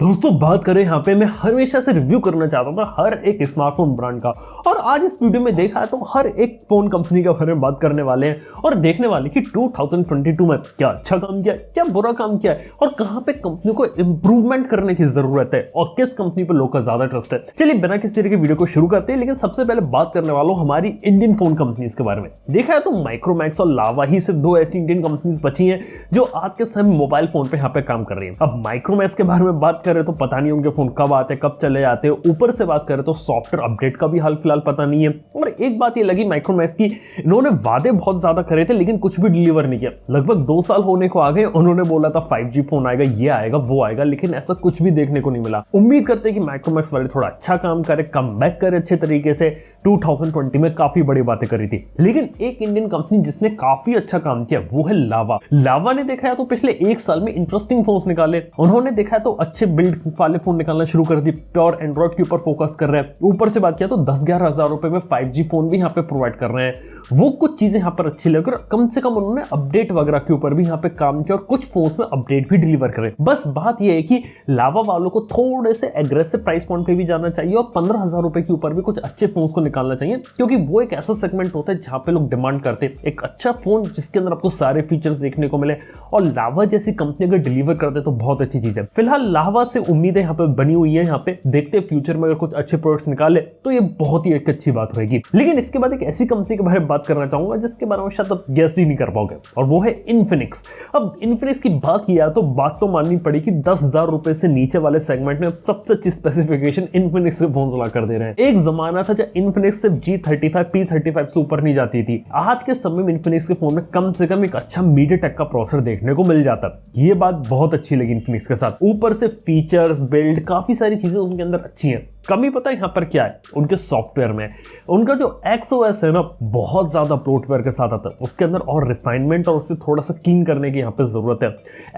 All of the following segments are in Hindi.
दोस्तों बात करें यहाँ पे मैं हमेशा से रिव्यू करना चाहता था हर एक स्मार्टफोन ब्रांड का, और आज इस वीडियो में देखा है तो हर एक फोन कंपनी के बारे में बात करने वाले हैं और देखने वाले कि 2022 में क्या अच्छा काम किया, क्या बुरा काम किया है और कहां पे कंपनी को इंप्रूवमेंट करने की जरूरत है और किस कंपनी पर लोग का ज्यादा ट्रस्ट है। चलिए बिना किसी तरह के वीडियो को शुरू करते हैं, लेकिन सबसे पहले बात करने वाला हूं हमारी इंडियन फोन कंपनीज के बारे में। देखा है तो माइक्रोमैक्स और लावा ही सिर्फ दो ऐसी इंडियन कंपनीज बची हैं जो आज के समय मोबाइल फोन पे यहाँ पे काम कर रही है। अब माइक्रोमैक्स के बारे में बात करें तो पता नहीं उनके फोन कब आते कब चले जाते हैं, ऊपर से बात करें तो सॉफ्टवेयर अपडेट का भी हाल फिलहाल पता नहीं है। और एक बात ये लगी माइक्रोमैक्स की, इन्होंने वादे बहुत ज्यादा करे थे लेकिन कुछ भी डिलीवर नहीं किया। लगभग 2 साल होने को आ गए, उन्होंने बोला था 5G फोन आएगा, ये आएगा वो आएगा, लेकिन ऐसा कुछ भी देखने को नहीं मिला। उम्मीद करते हैं कि माइक्रोमैक्स वाले थोड़ा अच्छा काम करे, कम बैक करे अच्छे तरीके से। 2020 में काफी बड़ी बातें करी थी, लेकिन एक इंडियन कंपनी जिसने काफी अच्छा काम किया वो है लावा। लावा ने देखा है तो पिछले 1 साल में इंटरेस्टिंग फोन्स निकाले, उन्होंने देखा है तो अच्छे बिल्ड वाले फोन निकालना शुरू कर दी, प्योर एंड्रॉइड के ऊपर फोकस कर रहे हैं। ऊपर से बात किया तो 10-11 हजार रुपए में 5G फोन भी यहाँ पे प्रोवाइड कर रहे हैं। वो कुछ चीजें यहाँ पर अच्छी लगी और कम से कम उन्होंने अपडेट वगैरह के ऊपर भी यहाँ पे काम किया और कुछ फोन्स में अपडेट भी डिलीवर करे। बस बात यह है कि लावा वालों को थोड़े से एग्रेसिव प्राइस पॉइंट पे भी जाना चाहिए और 15,000 रुपए के ऊपर भी कुछ अच्छे फोन्स को निकालना चाहिए, क्योंकि वो एक ऐसा सेगमेंट होता है जहां पे लोग डिमांड करते हैं एक अच्छा फोन जिसके अंदर आपको सारे फीचर्स देखने को मिले, और लावा जैसी कंपनी अगर डिलीवर करते तो बहुत अच्छी चीज है। फिलहाल लावा से उम्मीदें यहाँ पे बनी हुई है, यहाँ पे देखते हैं फ्यूचर में अगर कुछ अच्छे प्रोडक्ट्स निकाले तो ये बहुत ही एक अच्छी बात रहेगी। लेकिन इसके बाद एक ऐसी कंपनी के बारे में बात करना चाहूंगा जिसके बारे में शायद आप गेस भी नहीं कर पाओगे, और वो है इन्फिनिक्स। अब इन्फिनिक्स की बात किया तो बात तो माननी पड़ेगी 10,000 रुपए से नीचे वाले सेगमेंट में सबसे अच्छी स्पेसिफिकेशन इन्फिनिक्स से फोन ला कर दे रहे हैं। एक जमाना था जब इन्फिनिक्स सिर्फ G35 P35 से ऊपर नहीं जाती थी। आज के समय में इन्फिनिक्स के फोन में कम से कम एक अच्छा मीडियाटेक का प्रोसेसर देखने को मिल जाता। ये बात बहुत अच्छी लगी इन्फिनिक्स के साथ। ऊपर से फीचर्स, बिल्ड, काफी सारी चीजें उनके अंदर अच्छी हैं। कमी पता है यहाँ पर क्या है, उनके सॉफ्टवेयर में। उनका जो XOS है ना बहुत ज्यादा ब्लोटवेयर के साथ आता है, उसके अंदर और रिफाइनमेंट और उससे थोड़ा सा क्लीन करने की यहाँ पे जरूरत है।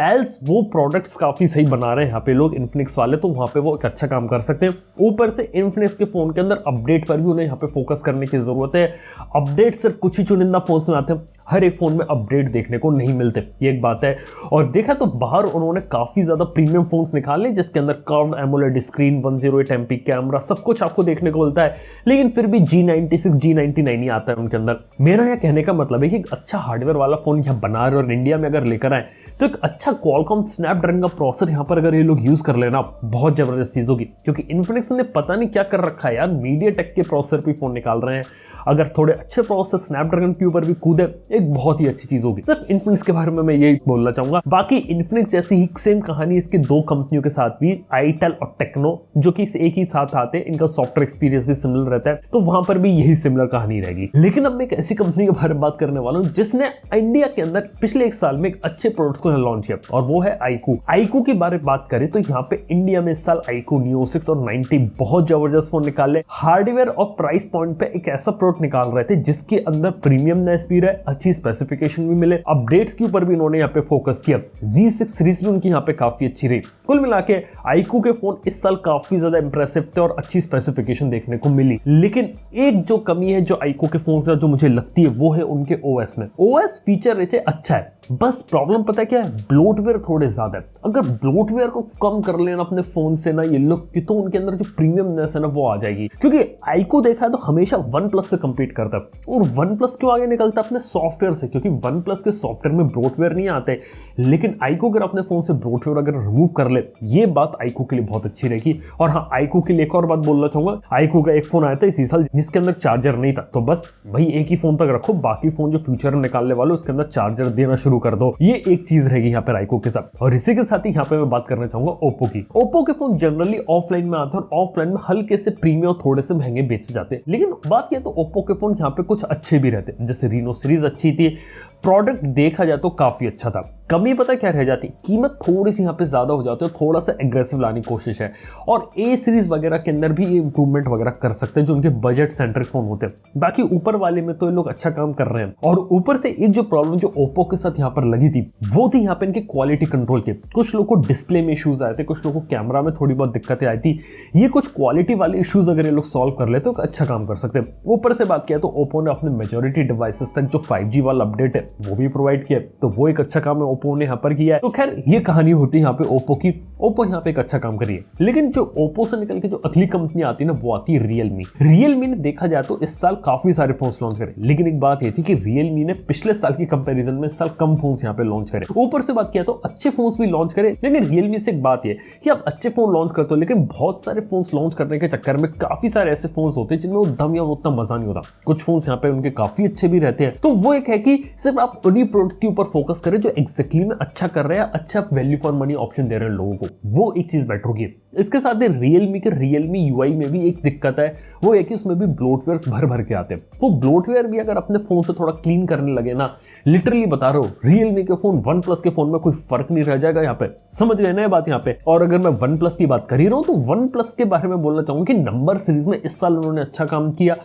एल्स वो प्रोडक्ट्स काफी सही बना रहे हैं यहाँ पे लोग इन्फिनिक्स वाले, तो वहां पे वो एक अच्छा काम कर सकते हैं। ऊपर से इन्फिनिक्स के फोन के अंदर अपडेट पर भी उन्हें यहाँ पे फोकस करने की जरूरत है। अपडेट सिर्फ कुछ ही चुनिंदा फोन में आते हैं, हर एक फोन में अपडेट देखने को नहीं मिलते, ये एक बात है। और देखा तो बाहर उन्होंने काफी ज्यादा प्रीमियम फोन्स निकाले जिसके अंदर curved AMOLED screen, 108 MP camera, सब कुछ आपको देखने को मिलता है, लेकिन फिर भी G96 G99 ही आता है उनके अंदर। मेरा यह कहने का मतलब है कि एक अच्छा हार्डवेयर वाला फोन यहाँ बना रहे और इंडिया में अगर लेकर आए तो एक अच्छा क्वालकॉम स्नैपड्रैगन का प्रोसेसर यहाँ पर अगर ये लोग यूज कर लेना बहुत जबरदस्त चीज होगी, क्योंकि इन्फिनिक्स ने पता नहीं क्या कर रखा है यार, मीडियाटेक के प्रोसेसर पे फोन निकाल रहे हैं। अगर थोड़े अच्छे प्रोसेसर स्नैपड्रैगन के ऊपर भी कूदे एक बहुत ही अच्छी चीज होगी। सिर्फ इन्फिनिक्स के बारे में मैं यही बोलना चाहूंगा। बाकी इन्फिनिक्स जैसी ही सेम कहानी इसके 2 कंपनियों के साथ भी, आईटेल और टेक्नो, जो कि एक ही साथ आते हैं, इनका सॉफ्टवेयर एक्सपीरियंस भी सिमिलर रहता है, तो वहां पर भी यही सिमिलर कहानी रहेगी। लेकिन अब मैं एक ऐसी कंपनी के बारे में बात करने वाला हूं जिसने इंडिया के अंदर पिछले 1 साल में एक अच्छे प्रोडक्ट्स को लॉन्च किया, और वो है iQOO। iQOO की बारे में बात करें तो यहाँ पे इंडिया में इस साल iQOO Neo 6 और 90 बहुत जबरदस्त फोन निकाले। हार्डवेयर और प्राइस पॉइंट पे एक ऐसा प्रोडक्ट निकाल रहे थे जिसके अंदर प्रीमियमनेस भी रहे, अच्छी स्पेसिफिकेशन भी मिले, अपडेट्स के ऊपर भी इन्होंने यहाँ पे फोकस किया। Z6 सीरीज भी उनकी यहाँ पे काफी अच्छी रही। कुल मिला के iQOO के फोन इस साल काफी ज्यादा इंप्रेसिव थे और अच्छी स्पेसिफिकेशन देखने को मिली। लेकिन एक जो कमी है जो iQOO के फोन जो मुझे लगती है वो है उनके OS में। OS फीचर रिच है, अच्छा है, बस प्रॉब्लम पता है क्या है, ब्लोटवेयर थोड़े ज्यादा है। अगर ब्लोटवेयर को कम कर लेना अपने फोन से ना ये लोग कि तो उनके अंदर जो प्रीमियमनेस है ना वो आ जाएगी। क्योंकि iQOO देखा है तो हमेशा OnePlus से compete करता है, और OnePlus क्यों आगे निकलता है अपने सॉफ्टवेयर से, क्योंकि OnePlus के सॉफ्टवेयर में ब्लोटवेयर नहीं आते। लेकिन iQOO अगर अपने फोन से ब्लोटवेयर अगर रिमूव कर ले, ये बात iQOO के लिए बहुत अच्छी रहेगी। और हाँ, iQOO के लिए एक और बात बोलना चाहूंगा, iQOO का एक फोन आया था इसी साल जिसके अंदर चार्जर नहीं था, तो बस भाई एक ही फोन तक रखो, बाकी फोन जो फ्यूचर में निकालने वाले उसके अंदर चार्जर देना शुरू कर दो। ये एक चीज रहेगी यहाँ पर iQOO के साथ। और इसी के साथ ही यहाँ पे मैं बात करना चाहूंगा Oppo की। Oppo के फोन जनरली ऑफलाइन में आते हैं और ऑफलाइन में हल्के से प्रीमियम और थोड़े से महंगे बेचे जाते हैं, लेकिन बात किया तो Oppo के फोन यहाँ पे कुछ अच्छे भी रहते हैं। जैसे Reno सीरीज अच्छी थी, प्रोडक्ट देखा जाए तो काफी अच्छा था। कमी पता क्या रह जाती, कीमत थोड़ी सी यहाँ पे ज्यादा हो जाती है, थोड़ा सा एग्रेसिव लाने की कोशिश है। और A सीरीज वगैरह के अंदर भी ये इंप्रूवमेंट वगैरह कर सकते हैं जो उनके बजट सेंट्रिक फोन होते हैं। बाकी ऊपर वाले में तो ये लोग अच्छा काम कर रहे हैं। और ऊपर से एक जो प्रॉब्लम जो Oppo के साथ यहाँ पर लगी थी वो थी यहाँ पे इनके क्वालिटी कंट्रोल के। कुछ लोगों को डिस्प्ले में इश्यूज आए थे, कुछ लोगों को कैमरा में थोड़ी बहुत दिक्कतें आई थी। ये कुछ क्वालिटी वाले इश्यूज अगर ये लोग सॉल्व कर ले तो अच्छा काम कर सकते हैं। ऊपर से बात किया तो Oppo ने अपने मेजोरिटी डिवाइसेस तक जो 5G वाला अपडेट है वो भी प्रोवाइड किया, तो वो एक अच्छा काम है ओप्पो ने यहाँ पर किया है। तो खैर ये कहानी होती है यहाँ पे ओप्पो की, ओप्पो यहाँ पे एक अच्छा काम करिए। लेकिन जो ओप्पो से निकल के जो अगली कंपनी आती है ना, वो आती है रियलमी। रियलमी ने देखा जाए तो इस साल काफी सारे फोन्स लॉन्च करे, लेकिन एक बात ये थी कि रियलमी ने पिछले साल की कंपैरिजन में इस साल कम फोन्स यहाँ पे लॉन्च करे। ऊपर से बात किया तो अच्छे फोन्स भी लॉन्च करे, लेकिन रियलमी से एक बात ये कि आप अच्छे फोन लॉन्च करते हो, लेकिन बहुत सारे फोन्स लॉन्च करने के चक्कर में काफी सारे ऐसे फोन्स होते हैं जिनमें वो दम या उतना मजा नहीं होता। कुछ फोन्स यहाँ पे उनके काफी अच्छे भी रहते हैं। तो वो एक है कि सिर्फ आप उन्हीं प्रोडक्ट के ऊपर फोकस करें जो एक्जेक्टली में अच्छा कर रहे हैं, अच्छा वैल्यू फॉर मनी ऑप्शन दे रहे हैं लोगों को, वो एक चीज बेटर होगी। इसके साथ ही रियलमी यूआई में भी एक दिक्कत है, वो है कि उसमें भी ब्लोटवेयर्स भर भर के आते हैं। वो ब्लोटवेयर भी अगर अपने फोन से थोड़ा क्लीन करने लगे ना, लिटरली बता रहा हूं, रियलमी के फोन वन प्लस के फोन में कोई फर्क नहीं रह जाएगा। यहाँ पे समझ गए ना बात यहाँ पे। और अगर मैं वन प्लस की बात कर ही रहा हूं तो वन प्लस के बारे में बोलना चाहूंगा कि नंबर सीरीज में इस साल उन्होंने अच्छा काम किया,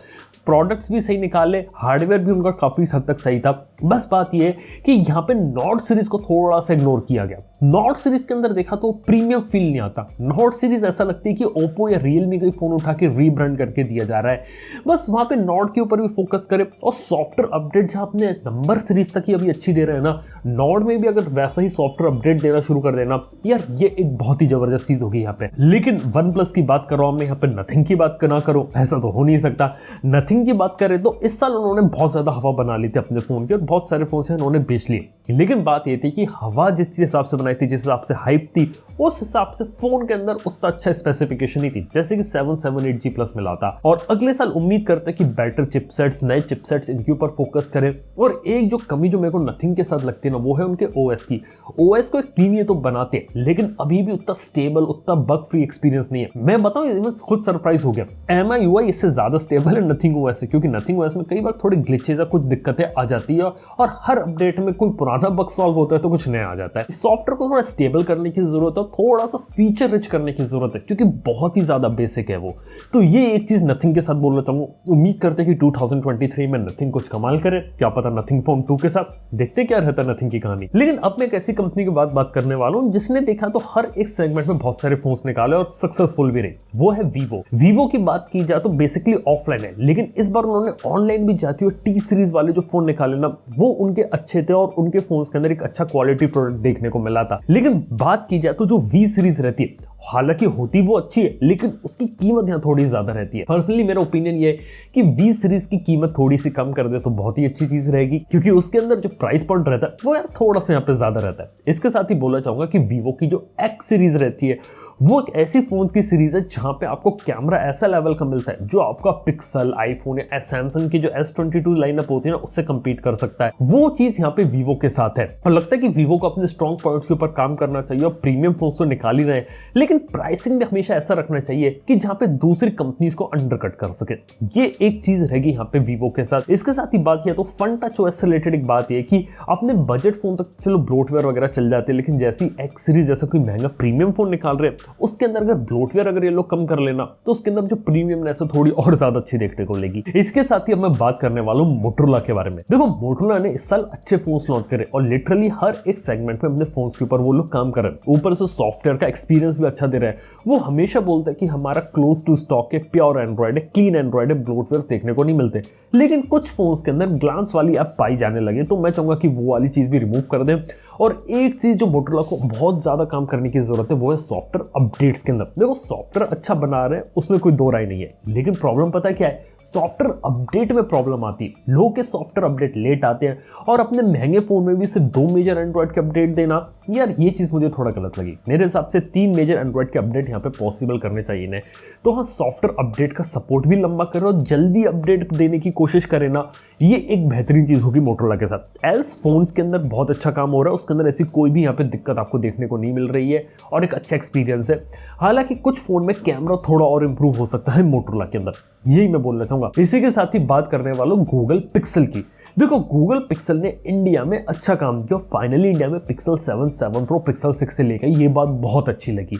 प्रोडक्ट्स भी सही निकाले, हार्डवेयर भी उनका काफी हद तक सही था। बस बात यह कि यहाँ पे नॉट सीरीज को थोड़ा सा इग्नोर किया गया। नॉट सीरीज के अंदर देखा तो प्रीमियम फील नहीं आता। नॉट सीरीज ऐसा लगती है कि ओप्पो या रियलमी का फोन उठा के रीब्रांड करके दिया जा रहा है। बस वहां पे नॉट के ऊपर भी फोकस करे, और सॉफ्टवेयर अपडेट जहां अपने नंबर सीरीज तक ही अभी अच्छी दे रहे हैं ना, नॉट में भी अगर वैसा ही सॉफ्टवेयर अपडेट देना शुरू कर देना, यार ये एक बहुत ही जबरदस्त चीज होगी यहाँ पे। लेकिन वन प्लस की बात कर रहा हूं मैं, यहाँ पे नथिंग की बात ना करो, ऐसा तो हो नहीं सकता। नथिंग की बात करें तो इस साल उन्होंने बहुत ज्यादा हवा बना ली थी अपने फोन की, और बहुत सारे फोन से उन्होंने बेच लिए। लेकिन बात ये थी कि हवा जिस हिसाब से बनाई थी, जिस हिसाब से हाइप थी, उस हिसाब से फोन के अंदर उतना अच्छा स्पेसिफिकेशन नहीं थी जैसे कि 778G प्लस मिला था। और अगले साल उम्मीद करते हैं कि बेटर चिपसेट्स, नए चिपसेट्स, इनके ऊपर फोकस करें। और एक जो कमी जो मेरे को नथिंग के साथ लगती है ना, वो है उनके ओएस की। ओएस को एक क्लीन ये तो बनाते हैं, लेकिन अभी भी उतना स्टेबल, उतना बग फ्री एक्सपीरियंस नहीं है। मैं बताऊं, मैं खुद सरप्राइज हो गया। MIUI इससे ज्यादा स्टेबल है नथिंग ओएस से, क्योंकि नथिंग ओएस में कई बार थोड़ी ग्लिचेज या कुछ दिक्कतें आ जाती है, और हर अपडेट में कोई पुराना बग सॉल्व होता है तो कुछ नया आ जाता है। सॉफ्टवेयर को थोड़ा स्टेबल करने की जरूरत है, थोड़ा सा फीचर रिच करने की जरूरत है, क्योंकि बहुत ही ज्यादा बेसिक है वो। तो ये एक चीज नथिंग के साथ बोलना चाहूंगा। उम्मीद करते हैं कि 2023 में नथिंग कुछ कमाल करे, क्या पता नथिंग फोन 2 के साथ, देखते क्या रहता है नथिंग की कहानी। लेकिन अब मैं एक ऐसी कंपनी की बात करने वाला हूं जिसने देखा तो हर एक सेगमेंट में बहुत सारे फोन्स निकाले और सक्सेसफुल भी रहे, वो है वीवो। वीवो की बात की जाए तो बेसिकली ऑफलाइन है, लेकिन इस बार उन्होंने ऑनलाइन भी जाती हुई टी सीरीज वाले जो फोन निकाले ना, वो उनके अच्छे थे, और उनके फोन्स के अंदर एक अच्छा क्वालिटी प्रोडक्ट देखने को मिला था। लेकिन बात की जाए तो जो वी सीरीज रहती है, हालांकि होती वो अच्छी है, लेकिन उसकी कीमत यहाँ थोड़ी ज्यादा रहती है। पर्सनली मेरा ओपिनियन ये है कि वी सीरीज की कीमत थोड़ी सी कम कर दे तो बहुत ही अच्छी चीज रहेगी, क्योंकि उसके अंदर जो प्राइस पॉइंट रहता है वो यार थोड़ा सा यहाँ पे ज्यादा रहता है। इसके साथ ही बोलना चाहूंगा कि वीवो की जो एक्स सीरीज रहती है, वो एक ऐसी फोन्स की सीरीज है जहां पे आपको कैमरा ऐसा लेवल का मिलता है जो आपका पिक्सल, आईफोन या सैमसंग की जो S22 लाइनअप होती है ना, उससे कंपीट कर सकता है। वो चीज यहाँ पे वीवो के साथ है, और लगता है कि वीवो को अपने स्ट्रॉन्ग पॉइंट्स के ऊपर काम करना चाहिए, और प्रीमियम फोन्स तो निकाल ही रहे हैं, लेकिन प्राइसिंग भी हमेशा ऐसा रखना चाहिए कि जहां पे दूसरी कंपनीज को अंडरकट कर सके। ये एक चीज रहेगी यहाँ पे वीवो के साथ। इसके साथ ही बात किया तो फन टच ओएस से रिलेटेड एक बात है कि अपने बजट फोन तक चलो ब्लोटवेयर वगैरह चल जाते हैं, लेकिन जैसी एक्स सीरीज जैसा कोई महंगा प्रीमियम फोन निकाल रहे हैं, उसके अंदर अगर ब्लोटवेयर अगर ये लोग कम कर लेना, तो उसके अंदर जो प्रीमियमनेस है थोड़ी और ज्यादा अच्छी देखने को मिलेगी। इसके साथ ही अब मैं बात करने वाला हूं मोटोरोला के बारे में। देखो, मोटोरोला ने इस साल अच्छे फोन्स लॉन्च करे, और लिटरली हर एक सेगमेंट में अपने फोन्स के ऊपर वो लोग काम कर रहे हैं। ऊपर से सॉफ्टवेयर का एक्सपीरियंस भी अच्छा दे रहे हैं। वो हमेशा बोलते हैं कि हमारा क्लोज टू स्टॉक है, प्योर एंड्रॉइड है, क्लीन एंड्रॉइड है, ब्लोटवेयर देखने को नहीं मिलते। लेकिन कुछ फोन्स के अंदर ग्लांस वाली ऐप पाई जाने लगे, तो मैं चाहूंगा कि वो वाली चीज भी रिमूव कर दें। और एक चीज जो मोटोरोला को बहुत ज्यादा काम करने की जरूरत है, वो है सॉफ्टवेयर अपडेट्स के अंदर। देखो, सॉफ्टवेयर अच्छा बना रहे हैं, उसमें कोई दो राय नहीं है, लेकिन प्रॉब्लम पता है क्या है? सॉफ्टवेयर अपडेट में प्रॉब्लम आती है। लोग के सॉफ्टवेयर अपडेट लेट आते हैं, और अपने महंगे फोन में भी सिर्फ 2 मेजर एंड्रॉइड के अपडेट देना, यार ये चीज मुझे थोड़ा गलत लगी। मेरे हिसाब से 3 मेजर एंड्रॉइड के अपडेट यहाँ पे पॉसिबल करने चाहिए ना। तो हाँ, सॉफ्टवेयर अपडेट का सपोर्ट भी लंबा करो, और जल्दी अपडेट देने की कोशिश करें ना, ये एक बेहतरीन चीज होगी मोटोरोला के साथ। एल्स फोन्स के अंदर बहुत अच्छा काम हो रहा है, उसके अंदर ऐसी कोई भी यहाँ पे दिक्कत आपको देखने को नहीं मिल रही है, और एक अच्छा एक्सपीरियंस है। हालांकि कुछ फोन में कैमरा थोड़ा और इंप्रूव हो सकता है मोटोरोला के अंदर, यही मैं बोलना चाहूंगा। इसी के साथ ही बात करने वाला हूं गूगल पिक्सल की। देखो, गूगल पिक्सल ने इंडिया में अच्छा काम किया, फाइनली इंडिया में पिक्सल 7, 7 प्रो, पिक्सल 6 से लेकर, ये बात बहुत अच्छी लगी।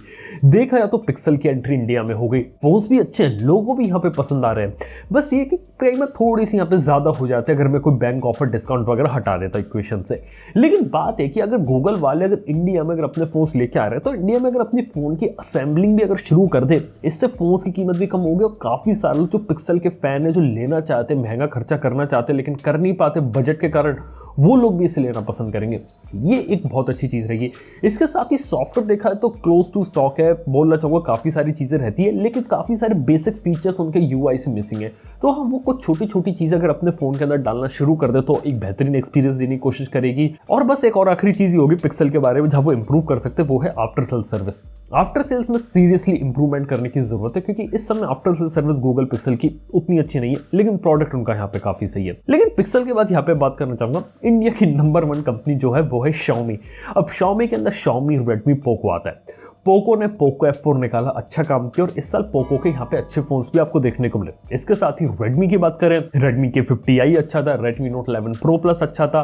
देखा या तो पिक्सल की एंट्री इंडिया में हो गई, फोन्स भी अच्छे हैं, लोगों भी यहाँ पे पसंद आ रहे हैं। बस ये कि प्राइस थोड़ी सी यहाँ पे ज्यादा हो जाते हैं अगर मैं कोई बैंक ऑफर डिस्काउंट वगैरह हटा देता इक्वेशन से। लेकिन बात है कि अगर गूगल वाले अगर इंडिया में अगर अपने फोन्स लेके आ रहे हैं, तो इंडिया में अगर अपनी फोन की असेंबलिंग भी अगर शुरू कर दे, इससे फोन्स की कीमत भी कम होगी, और काफी सारे जो पिक्सल के फैन है, जो लेना चाहते हैं, महंगा खर्चा करना चाहते हैं लेकिन कर नहीं पाते बजट के कारण, वो लोग भी इसे लेना पसंद करेंगे। ये एक बहुत अच्छी चीज रहेगी। इसके साथ ही सॉफ्टवेयर देखा है तो क्लोज टू स्टॉक है, बोलना चाहूंगा काफी सारी चीजें रहती है, लेकिन काफी सारे बेसिक फीचर्स उनके यूआई से मिसिंग है। तो हाँ, वो कुछ छोटी छोटी चीजें अगर अपने फोन के अंदर डालना शुरू कर दे तो एक बेहतरीन एक्सपीरियंस देने की कोशिश करेगी। और बस एक और आखिरी चीज ही होगी पिक्सल के बारे में जहां वो इंप्रूव कर सकते हैं, वो है after sales service. After sales में सीरियसली इंप्रूवमेंट करने की जरूरत है, क्योंकि इस समय after sales service Google Pixel की उतनी अच्छी नहीं है, लेकिन प्रोडक्ट उनका यहाँ पे काफी सही है। लेकिन पिक्सल के बाद यहाँ पे बात करना चाहूंगा, इंडिया की नंबर 1 कंपनी जो है वो है Xiaomi। अब Xiaomi के अंदर Xiaomi Redmi Poco आता है। पोको ने पोको F4 निकाला, अच्छा काम किया, और इस साल पोको के यहाँ पे अच्छे फोन्स भी आपको देखने को मिले। इसके साथ ही Redmi की बात करें, Redmi K50i अच्छा था, Redmi Note 11 Pro Plus अच्छा था,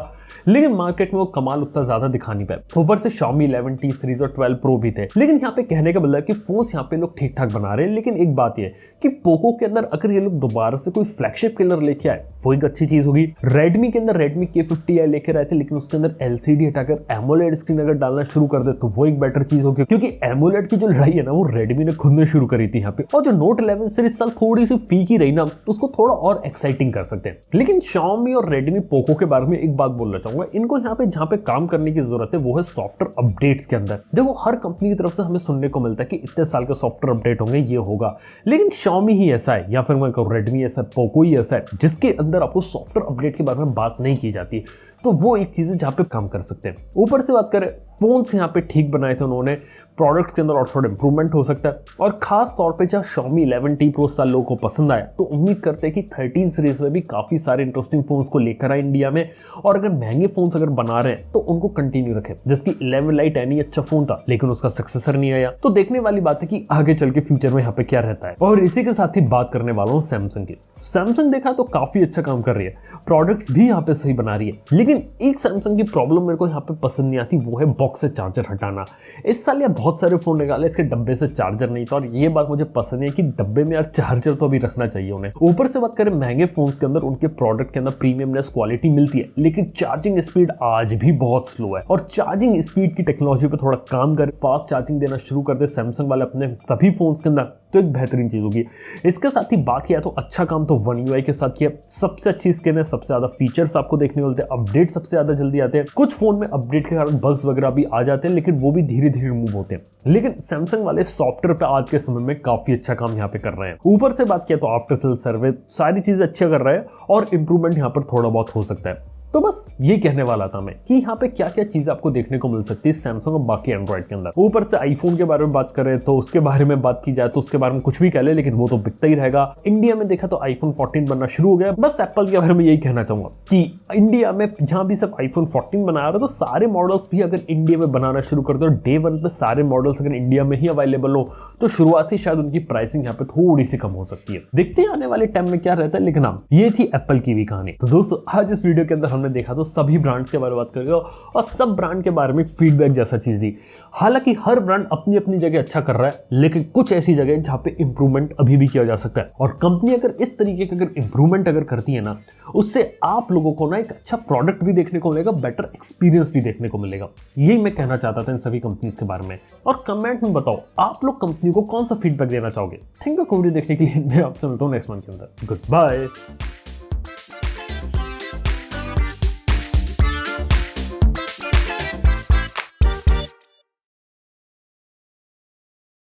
लेकिन मार्केट में वो कमाल उतना ज्यादा दिखा नहीं पाए। ऊपर से Xiaomi 11T सीरीज और 12 Pro भी थे। लेकिन यहाँ पे कहने का मतलब कि फोन्स यहाँ पे लोग ठीक ठाक बना रहे हैं, लेकिन एक बात ये कि पोको के अंदर अगर ये लोग दोबारा से कोई फ्लैगशिप किलर लेके आए वो एक अच्छी चीज होगी। Redmi के अंदर Redmi K50i लेके आए थे, लेकिन उसके अंदर LCD हटाकर AMOLED स्क्रीन अगर डालना शुरू कर दे तो वो एक बेटर चीज होगी, क्योंकि AMOLED की जो लड़ाई है ना वो Redmi ने खुद ने शुरू करी थी यहाँ पे। और जो Note 11 सीरीज साल थोड़ी सी फीकी रही ना, उसको थोड़ा और एक्साइटिंग कर सकते हैं। लेकिन Xiaomi और Redmi Poco के बारे में एक बात बोलना चाहूंगा, इनको यहाँ पे जहाँ पे काम करने की जरूरत है वो है सॉफ्टवेयर अपडेट्स के अंदर। देखो, हर कंपनी की तरफ से हमें सुनने को मिलता है कि इतने साल के सॉफ्टवेयर अपडेट होंगे, ये होगा, लेकिन Xiaomi ही ऐसा है, या फिर मैं कहूँ Redmi ऐसा है, Poco ही ऐसा है, जिसके अंदर आपको सॉफ्टवेयर अपडेट के बारे में बात नहीं की जाती। तो वो एक चीज है जहाँ पे काम कर सकते हैं। ऊपर से बात करें, फोन से यहाँ पे ठीक बनाए थे उन्होंने, प्रोडक्ट्स के अंदर और थोड़ा इंप्रूवमेंट हो सकता है। और खास तौर पे जब Xiaomi 11T Pro साल लोगों को पसंद आया, तो उम्मीद करते हैं कि 13 सीरीज में भी काफी सारे इंटरेस्टिंग फोन्स को लेकर आए इंडिया में, और अगर महंगे फोन्स अगर बना रहे हैं तो उनको कंटिन्यू रखें। जैसे कि 11 Lite N अच्छा फोन था, लेकिन उसका सक्सेसर नहीं आया। तो देखने वाली बात है कि आगे चल के फ्यूचर में यहाँ पे क्या रहता है। और इसी के साथ ही बात करने वाला हूँ सैमसंग की। सैमसंग देखा तो काफी अच्छा काम कर रही है, प्रोडक्ट्स भी यहाँ पे सही बना रही है, लेकिन एक सैमसंग की प्रॉब्लम मेरे को यहाँ पे पसंद नहीं आती, वो है बॉक्स से चार्जर हटाना। इस साल यार बहुत सारे फोन निकाले, इसके डब्बे से चार्जर नहीं था, और ये बात मुझे पसंद है कि डब्बे में यार चार्जर तो अभी रखना चाहिए उन्हें। ऊपर से बात करें महंगे फोन्स के अंदर, उनके प्रोडक्ट के अंदर प्रीमियमनेस क्वालिटी मिलती है, लेकिन चार्जिंग स्पीड आज भी बहुत स्लो है। और चार्जिंग स्पीड की टेक्नोलॉजी पे थोड़ा काम कर, फास्ट चार्जिंग देना शुरू कर दे सैमसंग वाले अपने सभी फोन्स के अंदर, तो एक बेहतरीन चीज होगी। इसके साथ ही बात किया तो अच्छा काम तो One UI के साथ किया, सबसे अच्छी स्किन है, सबसे ज्यादा फीचर्स आपको देखने को मिलते हैं, अपडेट सबसे ज्यादा जल्दी आते हैं। कुछ फोन में अपडेट के कारण बग्स वगैरह भी आ जाते हैं, लेकिन वो भी धीरे धीरे रिमूव होते हैं। लेकिन सैमसंग वाले सॉफ्टवेयर पे आज के समय में काफी अच्छा काम यहाँ पे कर रहे हैं। ऊपर से बात किया तो आफ्टर सेल सर्विस सारी चीजें अच्छी कर रहे हैं, और इंप्रूवमेंट यहाँ पर थोड़ा बहुत हो सकता है। तो बस ये कहने वाला था मैं कि यहाँ पे क्या क्या चीज आपको देखने को मिल सकती है सैमसंग और बाकी एंड्रॉइड के अंदर। ऊपर से आईफोन के बारे में बात करें तो उसके बारे में बात की जाए तो उसके बारे में कुछ भी कह ले, लेकिन वो तो बिकता ही रहेगा। इंडिया में देखा तो iPhone 14 बनना शुरू हो गया। बस एप्पल के बारे में यही कहना चाहूंगा कि इंडिया में जहां भी सब iPhone 14 बना रहे, तो सारे मॉडल्स भी अगर इंडिया में बनाना शुरू कर दो, डे 1 पे सारे मॉडल्स अगर इंडिया में ही अवेलेबल हो, तो शुरुआत से शायद उनकी प्राइसिंग यहाँ पे थोड़ी सी कम हो सकती है। देखते हैं आने वाले टाइम में क्या रहता है। लेकिन हाँ, ये थी एप्पल की भी कहानी। तो दोस्तों, आज इस वीडियो के अंदर हमने देखा तो सभी ब्रांड्स के बारे में बात करेंगे, और सब ब्रांड के बारे में फीडबैक जैसा चीज दी। हालांकि हर ब्रांड अपनी अपनी जगह अच्छा कर रहा है, लेकिन कुछ ऐसी जगह है जहां पे इंप्रूवमेंट अभी भी किया जा सकता है। और कंपनी अगर इस तरीके का अगर इंप्रूवमेंट अगर करती है ना, उससे आप लोगों को ना एक अच्छा प्रोडक्ट भी देखने को मिलेगा, बेटर एक्सपीरियंस भी देखने को मिलेगा। यही मैं कहना चाहता था इन सभी कंपनीज के बारे में। और कमेंट में बताओ आप लोग कंपनी को कौन सा फीडबैक देना चाहोगे। थैंक यू वीडियो देखने के लिए। मैं आपसे मिलता हूं नेक्स्ट मंथ के अंदर। Good bye.